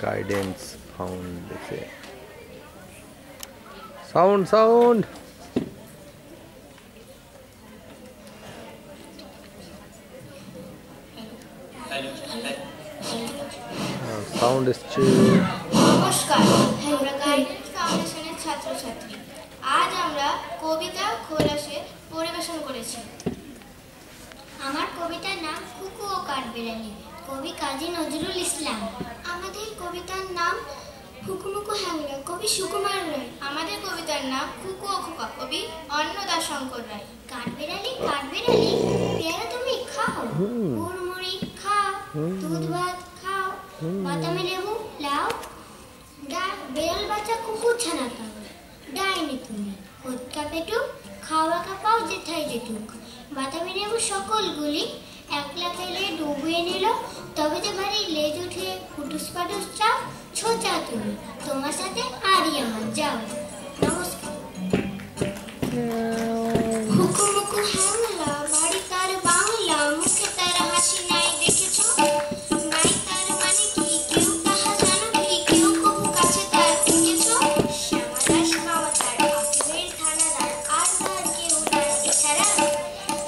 Guidance foundation. Sound sound sound এসছে। নমস্কার, আমরা গাইডেন্স ফাউন্ডেশনের ছাত্রছাত্রী। আজ আমরা কবিতা খোলাসে পরিবেশন করেছি। আমার কবিতার নাম কুকু ও কাঠবিড়ালি, কবি কাজী নজরুল ইসলাম। আমাদের কবিতার নাম হুকুমুকু হ্যাংলা, কবি সুকুমার রায়। আমাদের কবিতার নাম কুকু ও খোকা, কবি অন্নদাশঙ্কর রায়। কাঠবিড়ালি কাঠবিড়ালি পেয়ারা তুমি খাও, মুড়মুড়ি খাও, দুধ ভাত খাও, বাদামি লেবু লাও, বেড়াল বাচ্চা কুকুর ছানা খাও, ডাইনি তুমি হতকা পেটুক, খাওয়া খাপাও যেথায় যেটুক। বাদামি লেবু সকলগুলি একলা খেলে ডুবিয়ে নিল, তবে যে ভারী লেজ উঠে ফুটুস পাটুস চাও, ছোচা তুমি তোমার সাথে আরই আমার যাও। নমস্কার। হুকুমুকু হ্যাংলা, বাড়ি তার বাংলা, মুখে তার হাসি নাই দেখেছ, নাই তার মানে কি কেউ তাহা জানো কি, কেউ কবু কাছে তার দেখেছ। শ্যামাদাস মামা তার আফিমের থানাদার, আর তার কেউ নাই এছাড়া,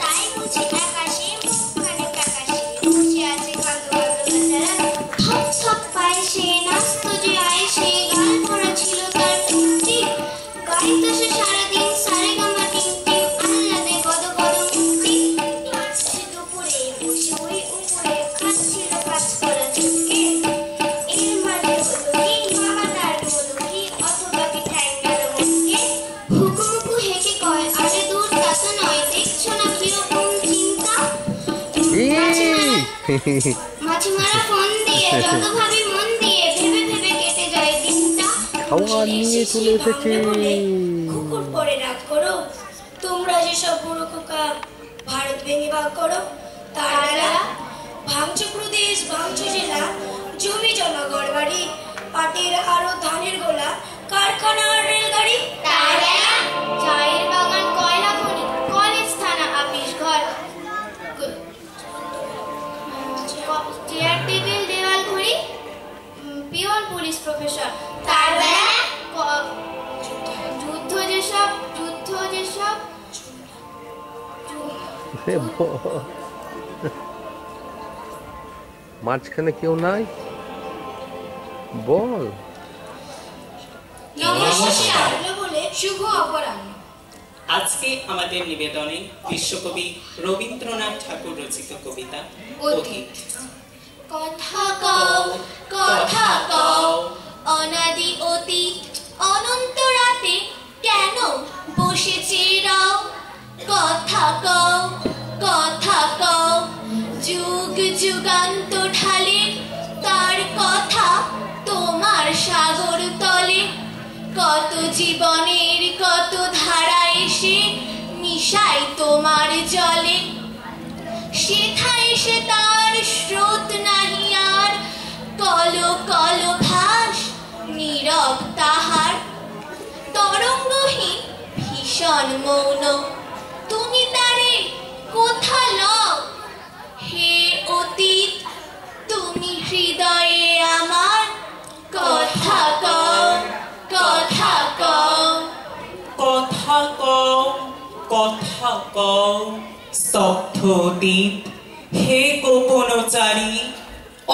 তাই বুঝি আকাশে মুখখানে কাকাশে বসে আছে কাঁদো কাঁদো বেচারা। থপ থপ পায়ে সে নাচতো যে আয়েসে, গাল ভরা ছিল তার কুর্তি, গাইতো সে সারাদিন সারেগামা টিমটিম, আহ্লাদে গদ গদ মুক্তি। নাচছে দুপুরে বসে ওই উপরে, খাচ্ছিল কাজ করা চুটকে, এর মাঝে হলো কি মামা তার বলো কি, অথবা কি ঠ্যাং গেল মুখকে। হুকুমুকু হেঁকে কয় আরে দূর তা তো নয়, দেখছো না কিরকম চিন্তা। মাছি মারা ফোন দিয়ে যত ভাবি মন দিয়ে, ভেবে ভেবে কেটে যায় দিনটা। খাওয়া নিয়ে চলে এসেছে। কুকুর পরে রাগ করো, তোমরা যেসব বুড়ো খোকা ভারত ভেঙে ভাগ করো, তার বেলা ভাঙছো প্রদেশ ভাঙছো জেলা, জমি জমা ঘরবাড়ি, পাটের আরো ধানের গোলা, কারখানা আর রেলগাড়ি। তার বেলা চায়ের বাগান কয়লা খনি, কলেজ থানা আপিস ঘর, চেয়ার টেবিল দেওয়াল ঘড়ি, পিয়ন পুলিশ প্রফেসর। তার বেলা যুদ্ধ যেসব মাঝখানে কেউ নাই, বল। নমস্কার বলে শুভ অপরাহ্ন। আজকে আমাদের নিবেদনে বিশ্বকবি রবীন্দ্রনাথ ঠাকুর রচিত কবিতা অতীত। কথা কও কথা কও, অনাদি অতীত অনন্ত রাতে কেন বসেছে রাও। কথা কও কথা কও, যুগ যুগান্ত ঢালে তার কথা তোমার সাগর তলে। কত জীবনের কত ধারা এসে মিশাই তোমার জলে, সেথায় এসে তার স্রোত নাহি আর, কল কল ভাস নীরব তাহার। তরঙ্গহীন ভীষণ মৌন, তুমি তারে কোথা লও। হে অতীত তুমি হৃদয়ে আমার, কথা কও কথা কও। কথা কও কথা কও, স্তব্ধ অতীত হে গোপনচারী,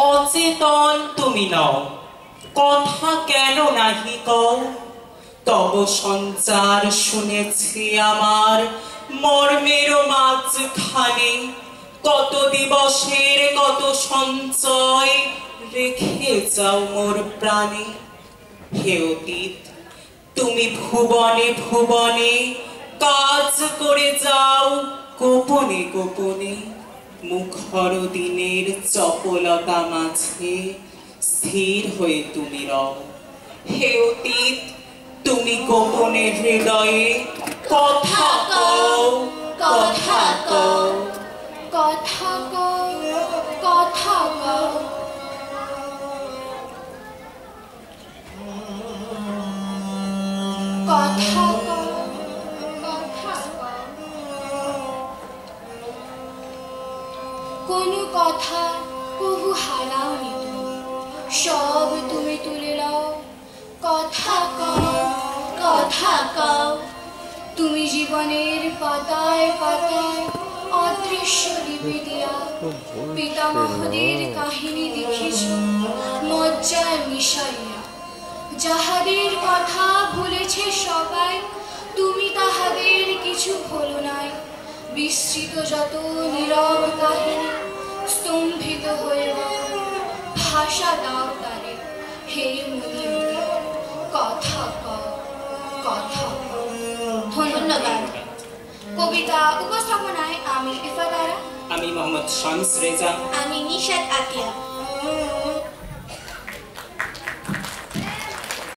অচেতন তুমি নও, কথা কেন নাহি কও। তব সঞ্চার শুনেছি আমার মর্মের মাঝখানে, কত দিবসের কত সঞ্চয় রেখে যাও মোর প্রাণে। হে অতীত তুমি ভুবনে ভুবনে কাজ করে যাও গোপনে গোপনে, মুখর দিনের চপলতা মাঝে স্থির হয়ে তুমি রও। হে অতীত তুমি গোপনে হৃদয়ে কথা কও কথা কও। কথা কও কথা কও। কথা কও কথা কও। কোনো কথা কবু হারাওনি তুমি, সব তুমি তুলে নাও, কথা কও, কথা কও। তুমি জীবনের পাতায় পাতায় অদৃশ্য লিপি দিয়া পিতামহদের কাহিনী লিখেছ মজ্জায় মিশাইয়া। যাহাদের কথা ভুলেছে সবাই, তুমি তাহাদের কিছু ভুলো নাই। বিস্তৃত যত নীরব কাহিনী স্তম্ভিত হয়ে ভাষা দাও তারে, হে মুনিয়তি, কথা কও, কথা কও। ধন্যবাদ। কবিতা উপস্থাপনায় আমি ইফাত আরা, আমি মোহাম্মদ শামস রেজা, আমি নিশাত আতিয়া।